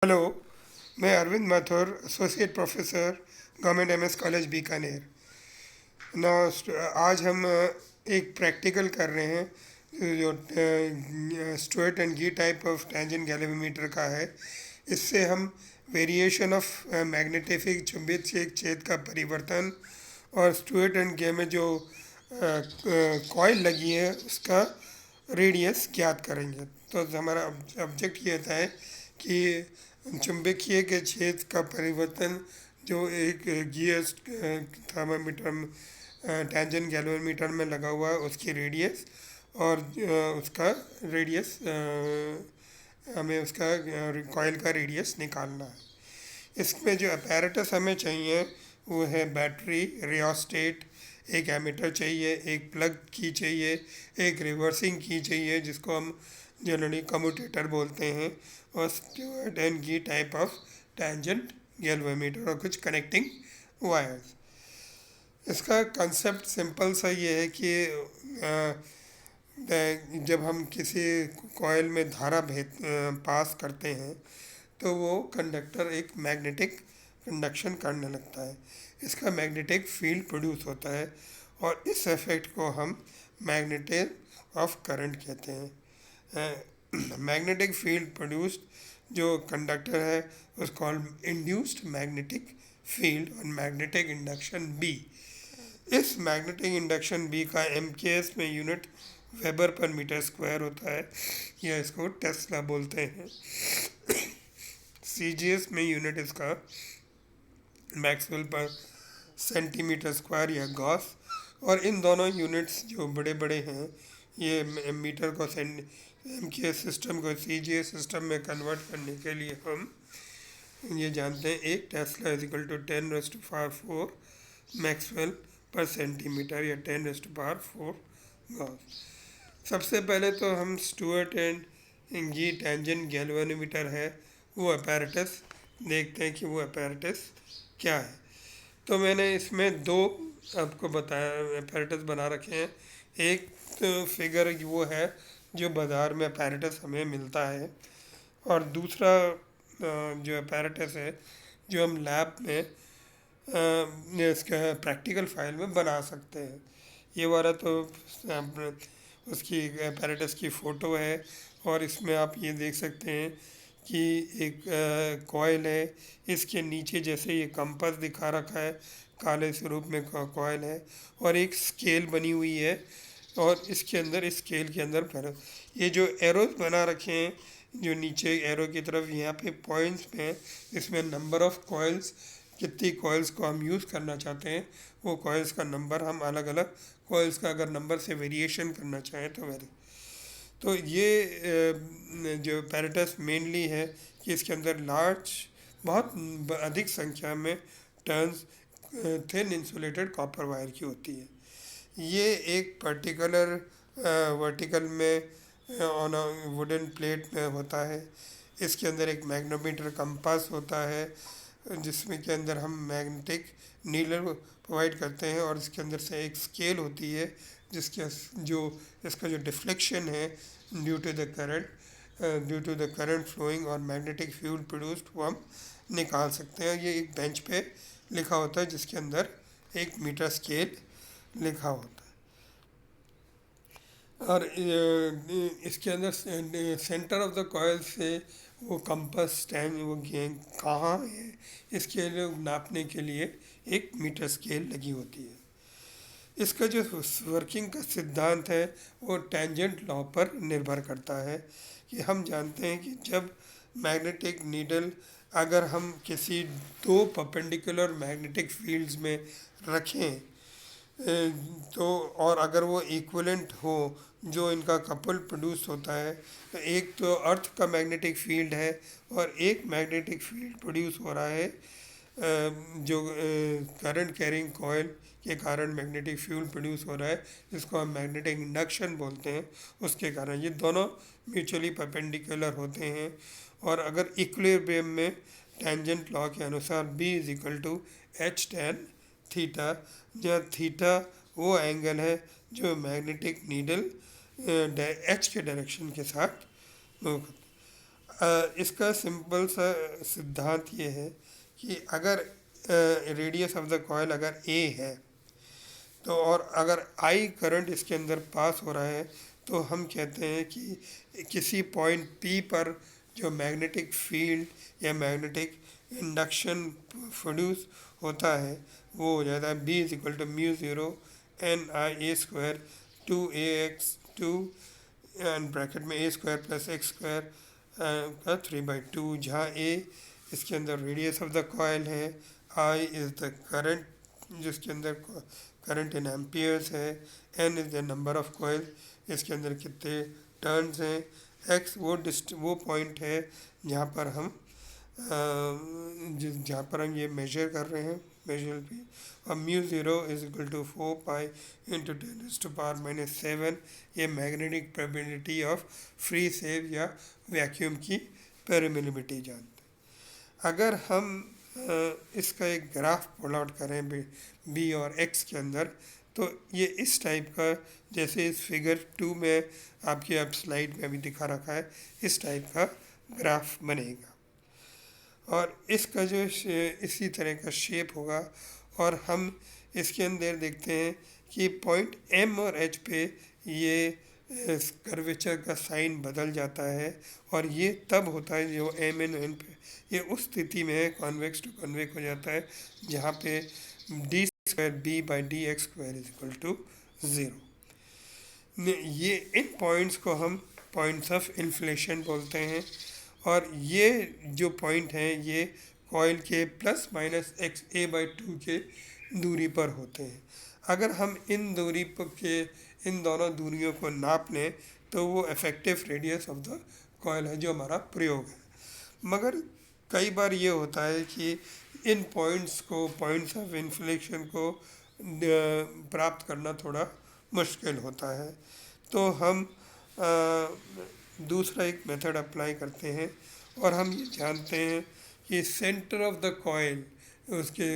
Hello. मैं Arvind Mathur, associate professor, government MS college Bikaner. ना आज हम एक प्रैक्टिकल कर रहे हैं जो Stewart and Gee type of tangent galvanometer का है। इससे हम वेरिएशन ऑफ मैग्नेटिक चुंबकीय छेद का परिवर्तन और स्टुअर्ट एंड गे में जो कॉइल लगी है उसका रेडियस ज्ञात करेंगे। तो हमारा ऑब्जेक्ट ये होता है कि चुंबकीय के छेद का परिवर्तन जो एक गियर्स थर्मामीटर टेंजेंट गैल्वेमीटर में लगा हुआ है उसकी रेडियस और उसका रेडियस हमें उसका कॉइल का रेडियस निकालना है। इसमें जो अपैरेटस हमें चाहिए वो है बैटरी, रियोस्टेट, एक एमीटर चाहिए, एक प्लग की चाहिए, एक रिवर्सिंग की चाहिए जिसको हम जनरली कम्यूटेटर बोलते हैं, और Stuart and Gee type of tangent गैल्वेमीटर और कुछ कनेक्टिंग वायर्स। इसका कंसेप्ट सिंपल सा ये है कि जब हम किसी कॉइल में धारा पास करते हैं तो वो कंडक्टर एक मैग्नेटिक कंडक्शन करने लगता है। इसका मैग्नेटिक फील्ड प्रोड्यूस होता है और इस इफेक्ट को हम मैग्नेटिक ऑफ करंट कहते हैं। मैग्नेटिक फील्ड प्रोड्यूस्ड जो कंडक्टर है उस कॉल्ड इंड्यूस्ड मैग्नेटिक फील्ड और मैग्नेटिक इंडक्शन बी। इस मैग्नेटिक इंडक्शन बी का एमकेएस में यूनिट वेबर पर मीटर स्क्वायर होता है, या इसको टेस्ला बोलते हैं। सीजीएस में यूनिट इसका मैक्सवेल पर सेंटीमीटर स्क्वायर या गॉस। और इन दोनों यूनिट्स जो बड़े बड़े हैं ये मीटर को एमकेएस सिस्टम को सीजीएस सिस्टम में कन्वर्ट करने के लिए हम ये जानते हैं। एक tesla is equal to 10⁴ maxwell पर सेंटीमीटर या 10⁴ गॉस। सबसे पहले तो हम Stewart and Gee tangent galvanometer है वो अपैरेटस देखते हैं कि वो अपैरेटस क्या है। तो मैंने इसमें दो आपको बताया अपैरेटस बना रखे हैं। एक तो फिगर वो है जो बाज़ार में अपैरेटस हमें मिलता है, और दूसरा जो अपैरेटस है जो हम लैब में इसका प्रैक्टिकल फाइल में बना सकते हैं। ये वाला तो उसकी अपैरेटस की फ़ोटो है, और इसमें आप ये देख सकते हैं कि एक कॉइल है। इसके नीचे जैसे ये कंपास दिखा रखा है काले स्वरूप में कॉइल है, और एक स्केल बनी हुई है, और इसके अंदर इस स्केल के अंदर ये जो एरोज बना रखे हैं जो नीचे एरो की तरफ यहाँ पे पॉइंट्स पे हैं, इसमें नंबर ऑफ कॉइल्स, कितनी कॉइल्स को हम यूज़ करना चाहते हैं वो कॉइल्स का नंबर हम अलग अलग कॉइल्स का अगर नंबर से वेरिएशन करना चाहें तो ये जो पैरेटस मेनली है कि इसके अंदर लार्ज बहुत अधिक संख्या में turns thin insulated copper wire की होती है। ये एक पर्टिकुलर वर्टिकल में ऑन वुडन प्लेट में होता है। इसके अंदर एक मैग्नेटोमीटर कंपास होता है जिसमें के अंदर हम मैग्नेटिक नीडल प्रोवाइड करते हैं, और इसके अंदर से एक स्केल होती है जिसके जो इसका जो डिफ्लेक्शन है due to the current flowing और मैग्नेटिक फील्ड प्रोड्यूस्ड वो हम निकाल सकते हैं। ये एक बेंच पे लिखा होता है जिसके अंदर एक मीटर स्केल लिखा होता है, और इसके अंदर सेंटर ऑफ द कॉइल से वो कंपास स्टैंड वो कहाँ है इसके लिए नापने के लिए एक मीटर स्केल लगी होती है। इसका जो वर्किंग का सिद्धांत है वो टेंजेंट लॉ पर निर्भर करता है कि हम जानते हैं कि जब मैग्नेटिक नीडल अगर हम किसी दो परपेंडिकुलर मैग्नेटिक फील्ड्स में रखें तो और अगर वो इक्विवेलेंट हो जो इनका कपल प्रोड्यूस होता है, तो एक तो अर्थ का मैग्नेटिक फील्ड है और एक मैग्नेटिक फील्ड प्रोड्यूस हो रहा है जो करंट कैरिंग कॉइल के कारण मैग्नेटिक फील्ड प्रोड्यूस हो रहा है जिसको हम मैग्नेटिक इंडक्शन बोलते हैं। उसके कारण ये दोनों म्यूचुअली परपेंडिकुलर होते हैं, और अगर इक्विलिब्रियम में टेंजेंट लॉ के अनुसार B is equal to H tan theta, जहाँ थीटा वो एंगल है जो मैग्नेटिक नीडल H के डायरेक्शन के साथ मूव करता है। इसका सिंपल सा सिद्धांत ये है कि अगर रेडियस ऑफ द कॉइल अगर ए है, तो और अगर आई करंट इसके अंदर पास हो रहा है, तो हम कहते हैं कि किसी पॉइंट पी पर जो मैग्नेटिक फील्ड या मैग्नेटिक इंडक्शन प्रोड्यूस होता है वो हो जाता है B is equal to mu zero N I A square to A X to and bracket में A square plus X square का 3/2, जहाँ ए इसके अंदर रेडियस ऑफ द कॉयल है, आई इज़ द करंट जिसके अंदर करंट इन एम्पियर्स है, N is the number of coil इसके अंदर कितने टर्न्स हैं, एक्स वो पॉइंट है जहाँ पर हम जहाँ पर हम ये मेजर कर रहे हैं मेजर भी, और mu zero is equal to 4 pi into 10⁻⁻⁷ ये मैग्नेटिक प्रोबेबिलिटी ऑफ फ्री सेव या वैक्यूम की पेरिमिलिबिलिटी जानते हैं। अगर हम इसका एक ग्राफ पुल आउट करें बी और एक्स के अंदर, तो ये इस टाइप का, जैसे इस फिगर 2 में आपकी अब स्लाइड में अभी दिखा रखा है, इस टाइप का ग्राफ बनेगा और इसका जो इसी तरह का शेप होगा। और हम इसके अंदर देखते हैं कि पॉइंट एम और एच पे ये कर्वेचर का साइन बदल जाता है, और ये तब होता है जो एम एन एन पे ये उस स्थिति में कॉन्वेक्स टू कॉन्वेक्स हो जाता है जहाँ पे D square B by D X square is equal to 0। ये इन पॉइंट्स को हम पॉइंट्स ऑफ इन्फ्लेशन बोलते हैं, और ये जो पॉइंट हैं ये कॉइल के plus minus x A by 2 के दूरी पर होते हैं। अगर हम इन दूरी के इन दोनों दूरियों को नाप लें तो वो effective radius of the coil है जो हमारा प्रयोग है। मगर कई बार ये होता है कि इन पॉइंट्स ऑफ इन्फ्लेशन को प्राप्त करना थोड़ा मुश्किल होता है, तो हम दूसरा एक मेथड अप्लाई करते हैं, और हम ये जानते हैं कि सेंटर ऑफ द कॉइल उसके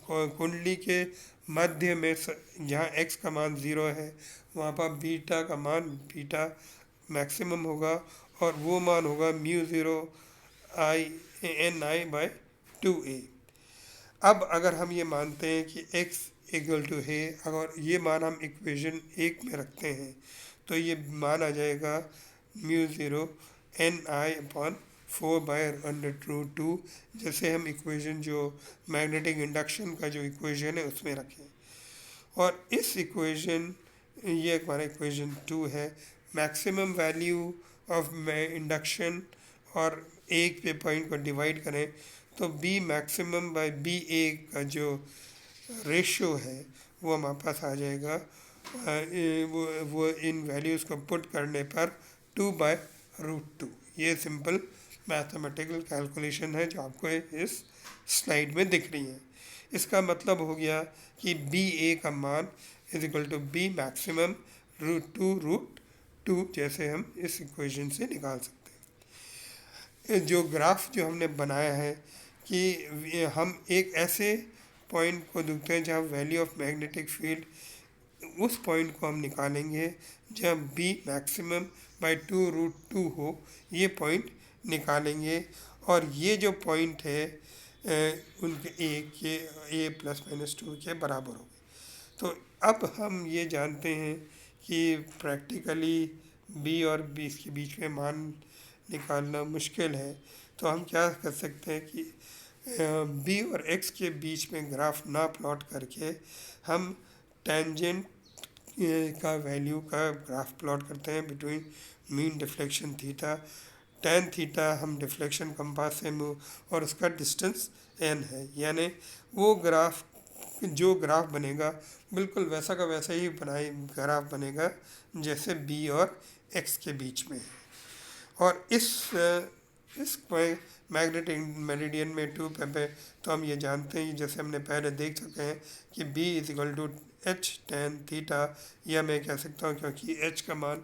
कुंडली के मध्य में जहाँ एक्स का मान 0 है वहाँ पर बीटा का मान बीटा मैक्सिमम होगा, और वो मान होगा mu zero I N I by 2a। अब अगर हम ये मानते हैं कि x इक्वल टू है, अगर ये मान हम इक्वेशन 1 में रखते हैं तो ये मान आ जाएगा म्यू ज़ीरो एन आई अपॉन 4/√2, जैसे हम इक्वेशन जो मैग्नेटिक इंडक्शन का जो इक्वेशन है उसमें रखें। और इस इक्वेशन ये हमारा इक्वेशन 2 है। मैक्सिमम वैल्यू ऑफ इंडक्शन और एक पे पॉइंट को डिवाइड करें तो B maximum bye B A का जो रेशियो है वो हमारे पास आ जाएगा। वो इन वैल्यूज़ को पुट करने पर 2/√2। ये सिंपल मैथमेटिकल कैलकुलेशन है जो आपको इस स्लाइड में दिख रही है। इसका मतलब हो गया कि बी ए का मान is equal to B maximum √2, जैसे हम इस इक्वेशन से निकाल सकते हैं। जो ग्राफ जो हमने बनाया है कि हम एक ऐसे पॉइंट को देखते हैं जहाँ वैल्यू ऑफ मैग्नेटिक फील्ड, उस पॉइंट को हम निकालेंगे जहाँ बी मैक्सिमम बाय 2√2 हो, ये पॉइंट निकालेंगे। और ये जो पॉइंट है उनके ए प्लस माइनस 2 के बराबर हो। तो अब हम ये जानते हैं कि प्रैक्टिकली बी और बी के बीच में मान निकालना मुश्किल है, तो हम क्या कर सकते हैं कि बी और एक्स के बीच में ग्राफ ना प्लॉट करके हम टेंजेंट का वैल्यू का ग्राफ प्लॉट करते हैं between mean deflection theta. Tan theta हम डिफ्लेक्शन कंपास से मूव और उसका डिस्टेंस एन है, यानी वो ग्राफ जो ग्राफ बनेगा बिल्कुल वैसा का वैसा ही ग्राफ बनेगा जैसे बी और एक्स के बीच में है। और इस मैग्नेटिक मेरिडियन में 2 पे तो हम ये जानते हैं जैसे हमने पहले देख चुके हैं कि b is equal to H tan theta, या मैं कह सकता हूँ क्योंकि h का मान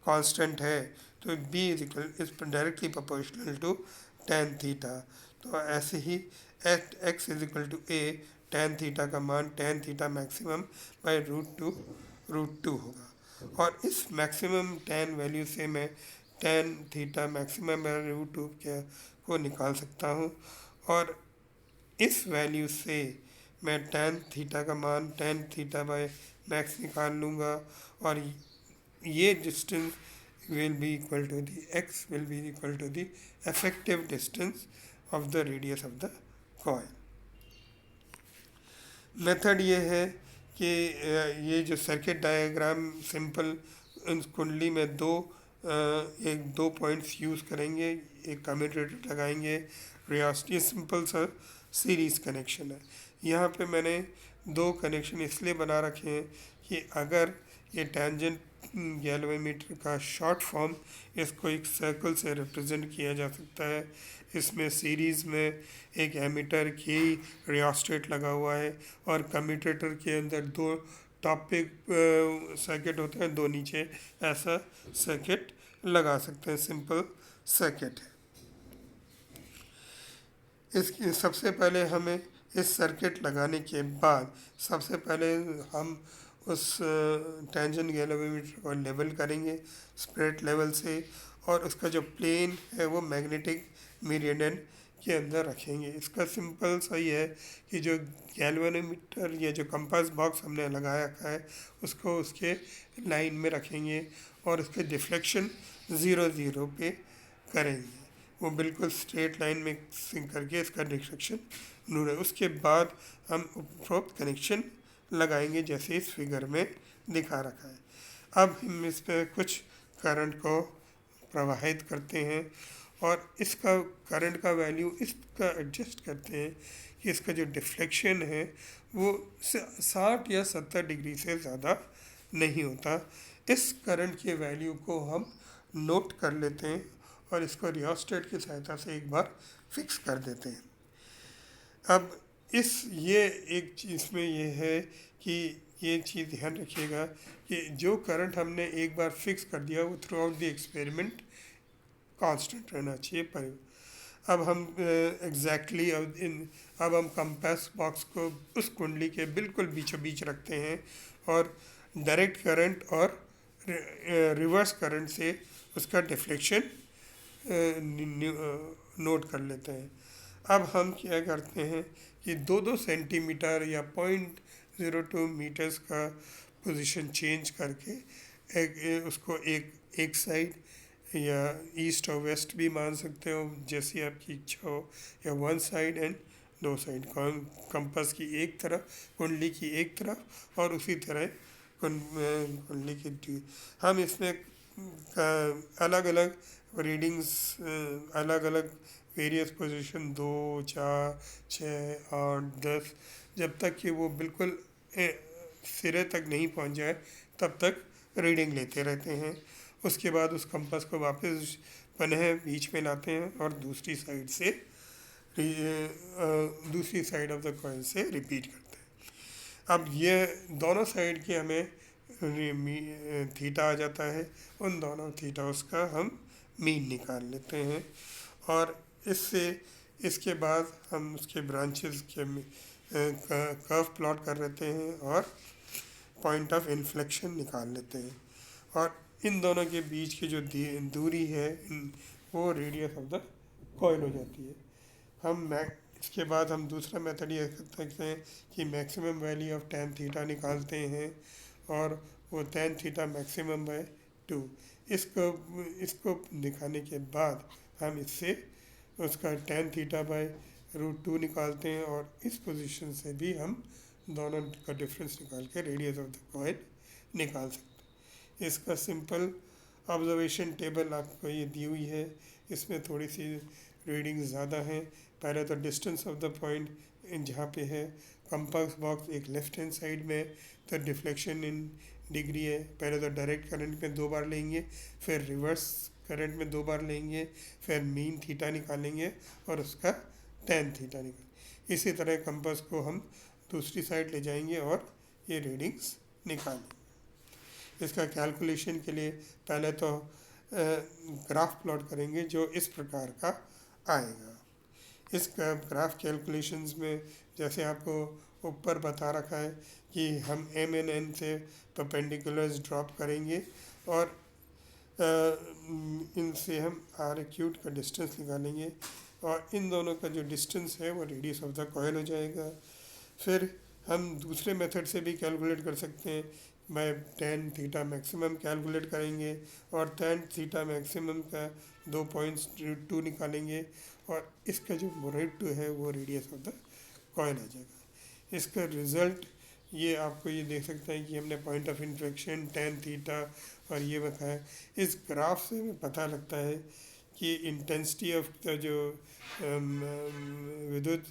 कांस्टेंट है तो b is equal is directly proportional to tan theta. तो ऐसे ही x is equal to a tan theta का मान टेन थीटा मैक्सिमम बाई √2 होगा। और इस मैक्सिमम टेन वैल्यू से मैं tan theta maximum by root 2 क्या को निकाल सकता हूँ। और इस वैल्यू से मैं tan थीटा का मान tan थीटा बाय मैक्स निकाल लूँगा, और ये distance will be equal to the x will be equal to the effective distance of the radius of the coil. Method ये है कि ये जो सर्किट डायग्राम सिंपल कुंडली में एक दो पॉइंट्स यूज़ करेंगे, एक कम्यूटेटर लगाएंगे, रियास्टी सिंपल सा सीरीज़ कनेक्शन है। यहाँ पे मैंने दो कनेक्शन इसलिए बना रखे हैं कि अगर ये टेंजेंट गैल्वेमीटर का शॉर्ट फॉर्म, इसको एक सर्कल से रिप्रेजेंट किया जा सकता है। इसमें सीरीज़ में एक एमीटर की रियोस्टेट लगा हुआ है, और कम्यूटेटर के अंदर दो टॉपिक सर्किट होते हैं, दो नीचे ऐसा सर्किट लगा सकते हैं, सिंपल सर्किट है। इसकी सबसे पहले हमें इस सर्किट लगाने के बाद सबसे पहले हम उस टेंजेंट गैल्वेमीटर को लेवल करेंगे स्प्रेड लेवल से, और उसका जो प्लेन है वो मैग्नेटिक मेरिडियन के अंदर रखेंगे। इसका सिंपल सही है कि जो गैल्वेनोमीटर या जो कंपास बॉक्स हमने लगाया रखा है उसको उसके लाइन में रखेंगे, और उसके डिफ्लेक्शन 0 0 पे करेंगे, वो बिल्कुल स्ट्रेट लाइन में सिंक करके इसका डिफ्लेक्शन नूर है। उसके बाद हम उपरोक्त कनेक्शन लगाएंगे जैसे इस फिगर में दिखा रखा है। अब हम इस पर कुछ करंट को प्रवाहित करते हैं, और इसका करंट का वैल्यू इसका एडजस्ट करते हैं कि इसका जो डिफ्लेक्शन है वो 60 या 70 डिग्री से ज़्यादा नहीं होता। इस करंट के वैल्यू को हम नोट कर लेते हैं, और इसको रियोस्टेट की सहायता से एक बार फिक्स कर देते हैं। अब ये एक चीज़ में ये है कि ये चीज़ ध्यान रखिएगा कि जो करंट हमने एक बार फिक्स कर दिया वो through out the experiment constant रहना चाहिए पर। अब हम एग्जैक्टली अब हम कंपास बॉक्स को उस कुंडली के बिल्कुल बीचों बीच रखते हैं, और डायरेक्ट करंट और रिवर्स करंट से उसका डिफ्लेक्शन नोट कर लेते हैं। अब हम क्या करते हैं कि 2-2 सेंटीमीटर या 0.02 मीटर्स का पोजीशन चेंज करके उसको एक साइड या ईस्ट और वेस्ट भी मान सकते हो जैसी आपकी इच्छा हो, या वन साइड एंड दो साइड, कंपास की एक तरफ, कुंडली की एक तरफ, और उसी तरह कुंडली की हम इसमें अलग अलग रीडिंग्स, अलग अलग वेरियस पोजीशन 2, 4, 6, 8, 10, जब तक कि वो बिल्कुल सिरे तक नहीं पहुंच जाए तब तक रीडिंग लेते रहते हैं। उसके बाद उस कंपास को वापस पुनः बीच में लाते हैं और दूसरी साइड ऑफ द कॉइल से रिपीट करते हैं। अब ये दोनों साइड के हमें थीटा आ जाता है, उन दोनों थीटास का हम मीन निकाल लेते हैं, और इसके बाद हम उसके ब्रांचेस के कर्व प्लॉट कर लेते हैं और पॉइंट ऑफ इन्फ्लेक्शन निकाल लेते हैं, और इन दोनों के बीच की जो दूरी है वो रेडियस ऑफ द कॉइल हो जाती है। इसके बाद हम दूसरा मेथड ये कर सकते हैं कि maximum value of tan theta निकालते हैं, और वो tan थीटा मैक्सिमम बाय 2, इसको दिखाने के बाद हम इससे उसका tan थीटा बाय रूट 2 निकालते हैं, और इस पोजीशन से भी हम दोनों का डिफरेंस निकाल के रेडियस ऑफ द कॉइल निकाल सकते हैं। इसका सिंपल ऑब्जर्वेशन टेबल आपको ये दी हुई है, इसमें थोड़ी सी रीडिंग ज़्यादा है। पहले तो डिस्टेंस ऑफ द पॉइंट जहाँ पे है कंपास बॉक्स एक लेफ्ट हैंड साइड में, तो डिफ्लेक्शन इन डिग्री है। पहले तो डायरेक्ट करंट में 2 बार लेंगे, फिर रिवर्स करंट में 2 बार लेंगे, फिर मीन थीटा निकालेंगे और उसका tan थीटा निकालेंगे। इसी तरह कंपास को हम दूसरी साइड ले जाएंगे और ये रीडिंग्स निकालेंगे। इसका कैलकुलेशन के लिए पहले तो ग्राफ प्लॉट करेंगे जो इस प्रकार का आएगा। इस ग्राफ कैलकुलेशंस में जैसे आपको ऊपर बता रखा है कि हम M and N से परपेंडिकुलर्स ड्रॉप करेंगे, और इनसे हम आर एक्यूट का डिस्टेंस निकालेंगे और इन दोनों का जो डिस्टेंस है वो रेडियस ऑफ द कॉइल हो जाएगा। फिर हम दूसरे मेथड से भी कैलकुलेट कर सकते हैं, by tan theta maximum calculate करेंगे और टेन थीटा मैक्सिमम का 2.2 निकालेंगे और इसका जो रेट टू है वो रेडियस ऑफ द कॉइल आ जाएगा। इसका रिजल्ट ये आपको ये देख सकते हैं कि हमने point of infection tan theta और ये बताया। इस ग्राफ से हमें पता लगता है कि इंटेंसिटी ऑफ द जो विद्युत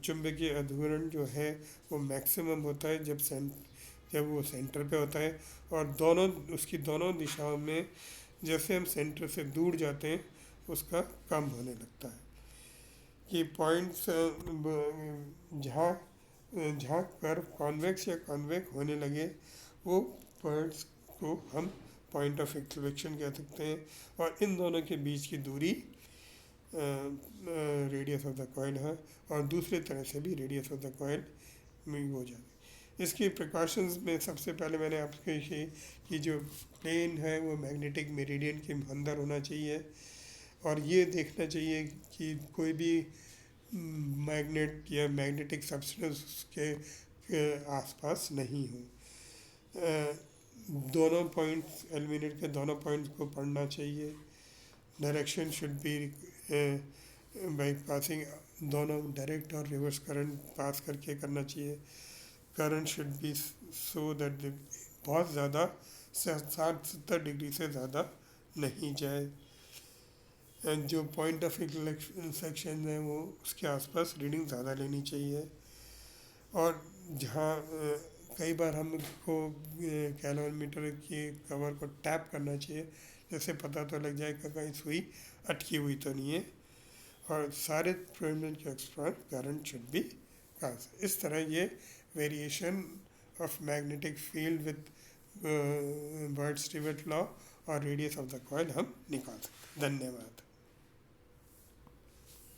चुंबकीय अध्वरण जो है वो मैक्सिमम होता है जब वो सेंटर पे होता है और दोनों उसकी दोनों दिशाओं में जैसे हम सेंटर से दूर जाते हैं उसका कम होने लगता है। कि पॉइंट्स जहाँ जहाँ कर्व कॉन्वेक्स या कॉन्वेक्स होने लगे वो पॉइंट्स को हम पॉइंट ऑफ इन्फ्लेक्शन कह सकते हैं और इन दोनों के बीच की दूरी रेडियस ऑफ द कॉइल है और दूसरे तरह से भी रेडियस ऑफ द कॉइल में हो जाए। इसकी प्रिकॉशंस में सबसे पहले मैंने आपको ये कि जो प्लेन है वो मैग्नेटिक मेरिडियन के अंदर होना चाहिए और ये देखना चाहिए कि कोई भी मैग्नेट या मैग्नेटिक सब्सटेंस के आसपास नहीं हो। दोनों पॉइंट्स एलिमिनेट के दोनों पॉइंट्स को पढ़ना चाहिए। Direction should be by passing, दोनों डायरेक्ट और रिवर्स करंट पास करके करना चाहिए। Current should be so that बहुत ज़्यादा 60-70 डिग्री से ज़्यादा नहीं जाए। जो पॉइंट ऑफ इंसेक्शन है वो उसके आसपास रीडिंग ज़्यादा लेनी चाहिए और जहाँ कई बार हमको कैलोरीमीटर के कवर को टैप करना चाहिए जैसे पता तो लग जाएगा कहीं सुई अटकी हुई तो नहीं है और सारे प्रेगनेंट के एक्सट्रा करंट शुड बी पास। इस तरह ये variation of magnetic field with bird Stewart law और रेडियस ऑफ द कॉइल हम निकाल सकते हैं। धन्यवाद।